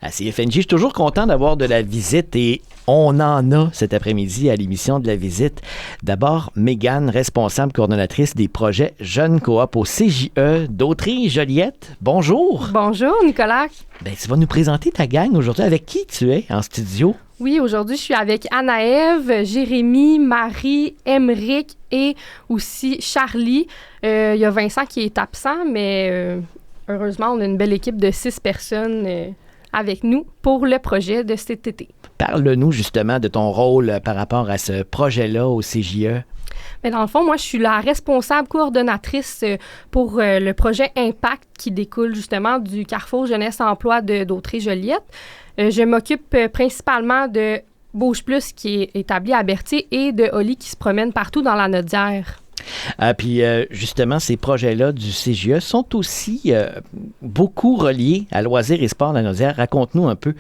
À CFNJ, je suis toujours content d'avoir de la visite et on en a cet après-midi à l'émission de la visite. D'abord, Mégane, responsable coordonnatrice des projets Jeunes Coop au CJE d'Autry-Joliette. Bonjour. Bonjour, Nicolas. Ben, tu vas nous présenter ta gang aujourd'hui. Avec qui tu es en studio? Oui, aujourd'hui, je suis avec Anna-Ève, Jérémy, Marie, Émeric et aussi Charlie. Il y a Vincent qui est absent, mais heureusement, on a une belle équipe de 6 personnes avec nous pour le projet de cet été. Parle-nous justement de ton rôle par rapport à ce projet-là au CJE. Mais dans le fond, moi, je suis la responsable coordonnatrice pour le projet Impact qui découle justement du Carrefour Jeunesse Emploi d'Autry-Joliette. Je m'occupe principalement de Bouge Plus qui est établi à Berthier et de Oli qui se promène partout dans la Nodière. Puis justement, ces projets-là du CJE sont aussi beaucoup reliés à Loisirs et Sports La Nodière. Raconte-nous un peu,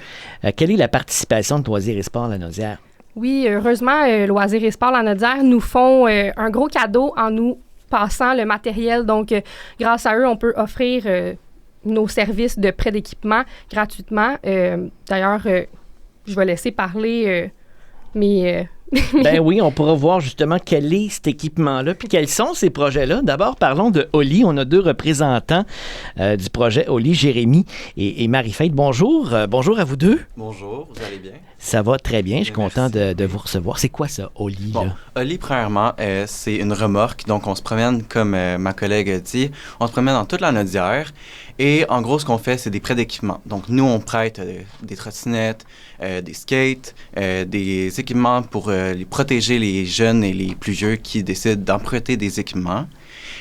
quelle est la participation de Loisirs et Sports La Nodière? Oui, heureusement, Loisirs et Sports La Nodière nous font un gros cadeau en nous passant le matériel. Donc, grâce à eux, on peut offrir nos services de prêt d'équipement gratuitement. D'ailleurs, je vais laisser parler mes... Ben oui, on pourra voir justement quel est cet équipement-là, puis quels sont ces projets-là. D'abord, parlons de Oli. On a 2 représentants du projet Oli, Jérémy et Marie-Faith. Bonjour. Bonjour à vous deux. Bonjour, vous allez bien? Ça va très bien. Je suis content Merci. de vous recevoir. C'est quoi ça, Oli? Bon, Oli, premièrement, c'est une remorque. Donc, on se promène, comme ma collègue a dit, on se promène dans toute la Nodière. Et en gros, ce qu'on fait, c'est des prêts d'équipement. Donc, nous, on prête des trottinettes, des skates, des équipements pour protéger les jeunes et les plus vieux qui décident d'emprunter des équipements.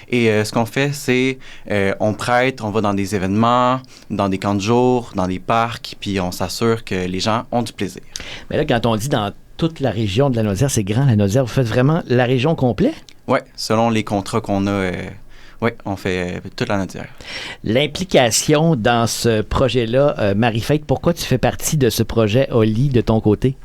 Et ce qu'on fait, c'est on prête, on va dans des événements, dans des camps de jour, dans des parcs, puis on s'assure que les gens ont du plaisir. Mais là, quand on dit dans toute la région de la Nodière, c'est grand, la Nodière, vous faites vraiment la région complète? Oui, selon les contrats qu'on a, oui, on fait toute la Nodière. L'implication dans ce projet-là, Marie-Faith, pourquoi tu fais partie de ce projet Oli de ton côté?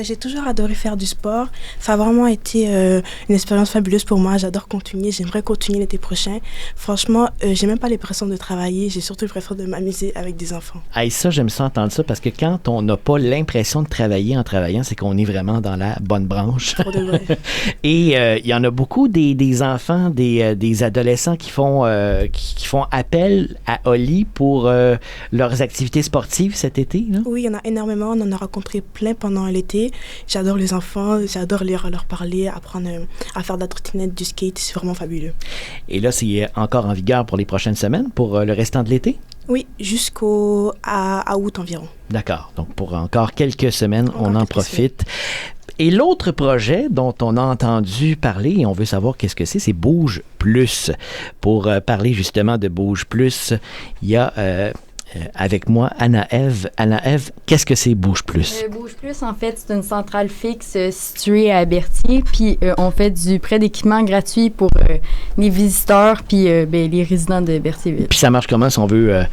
J'ai toujours adoré faire du sport. Ça a vraiment été une expérience fabuleuse pour moi. J'adore continuer. J'aimerais continuer l'été prochain. Franchement, j'ai même pas l'impression de travailler. J'ai surtout l'impression de m'amuser avec des enfants. Hey, ça, j'aime ça entendre ça parce que quand on n'a pas l'impression de travailler en travaillant, c'est qu'on est vraiment dans la bonne branche. Pour de vrai. Et il y en a beaucoup des enfants, des adolescents qui font appel à Oli pour leurs activités sportives cet été, là? Oui, il y en a énormément. On en a rencontré plein pendant l'été. J'adore les enfants, j'adore leur parler, apprendre à faire de la trottinette, du skate, c'est vraiment fabuleux. Et là, c'est encore en vigueur pour les prochaines semaines, pour le restant de l'été? Oui, à août environ. D'accord. Donc, pour encore quelques semaines, on en profite. Et l'autre projet dont on a entendu parler, et on veut savoir qu'est-ce que c'est Bouge Plus. Pour parler justement de Bouge Plus, il y a... avec moi, Anna-Ève. Anna-Ève, qu'est-ce que c'est Bouge Plus? Bouge Plus, en fait, c'est une centrale fixe située à Berthier. Puis, on fait du prêt d'équipement gratuit pour les visiteurs puis les résidents de Berthierville. Puis, ça marche comment si on veut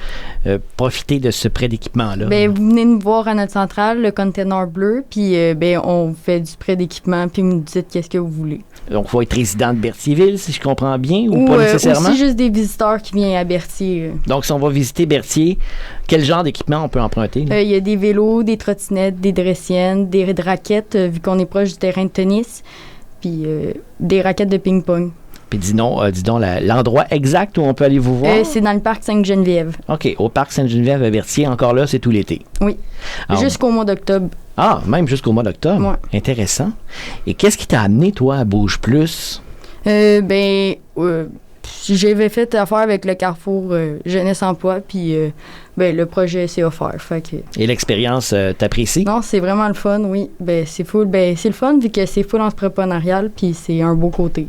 profiter de ce prêt d'équipement-là? Vous venez nous voir à notre centrale, le container bleu. Puis, on fait du prêt d'équipement. Puis, vous nous dites qu'est-ce que vous voulez. Donc, il faut être résident de Berthierville, si je comprends bien, ou pas nécessairement? Aussi juste des visiteurs qui viennent à Berthier. Donc, si on va visiter Berthier, quel genre d'équipement on peut emprunter? Il y a des vélos, des trottinettes, des dressiennes, des raquettes, vu qu'on est proche du terrain de tennis, puis des raquettes de ping-pong. Puis dis donc l'endroit exact où on peut aller vous voir? C'est dans le parc Sainte-Geneviève. OK, au parc Sainte-Geneviève à Berthier. Encore là, c'est tout l'été? Oui, jusqu'au mois d'octobre. Ah, même jusqu'au mois d'octobre? Ouais. Intéressant. Et qu'est-ce qui t'a amené, toi, à Bouge Plus? J'avais fait affaire avec le Carrefour Jeunesse Emploi, puis le projet s'est offert. Fait que... Et l'expérience, t'apprécies? Non, c'est vraiment le fun, oui. C'est full. C'est le fun vu que c'est full entrepreneurial, puis c'est un beau côté.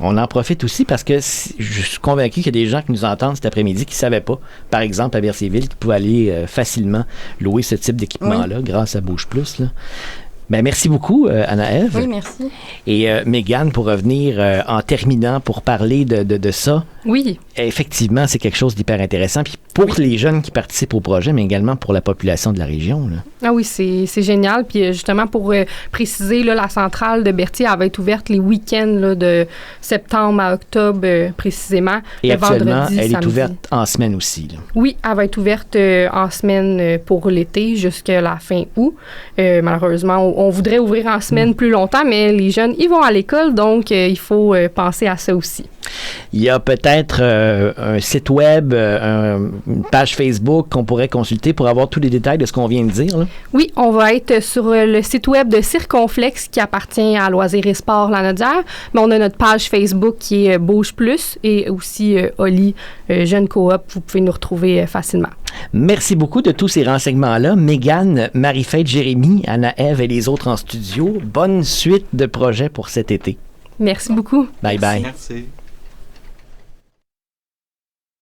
On en profite aussi parce que je suis convaincu qu'il y a des gens qui nous entendent cet après-midi qui ne savaient pas, par exemple à Berthierville, qui pouvaient aller facilement louer ce type d'équipement-là grâce à Bouge Plus, là. Ben, merci beaucoup, Anna-Ève. Oui, merci. Et Mégane, pour revenir en terminant pour parler de ça. Oui. Effectivement, c'est quelque chose d'hyper intéressant. Puis pour les jeunes qui participent au projet, mais également pour la population de la région. Là. Ah oui, c'est génial. Puis justement, pour préciser, là, la centrale de Berthier, elle va être ouverte les week-ends là, de septembre à octobre précisément. Et actuellement, vendredi, elle samedi. est ouverte en semaine aussi. Là. Oui, elle va être ouverte en semaine pour l'été jusqu'à la fin août. Malheureusement, on voudrait ouvrir en semaine plus longtemps, mais les jeunes, ils vont à l'école, donc il faut penser à ça aussi. Il y a peut-être un site web, une page Facebook qu'on pourrait consulter pour avoir tous les détails de ce qu'on vient de dire. Là. Oui, on va être sur le site web de Circonflexe qui appartient à Loisirs et Sports Lanaudière, mais on a notre page Facebook qui est Bouge Plus et aussi Oli, Jeune Coop. Vous pouvez nous retrouver facilement. Merci beaucoup de tous ces renseignements-là. Mégane, Marie-Fête, Jérémy, Anna-Ève et les autres en studio. Bonne suite de projets pour cet été. Merci beaucoup. Bye bye. Merci.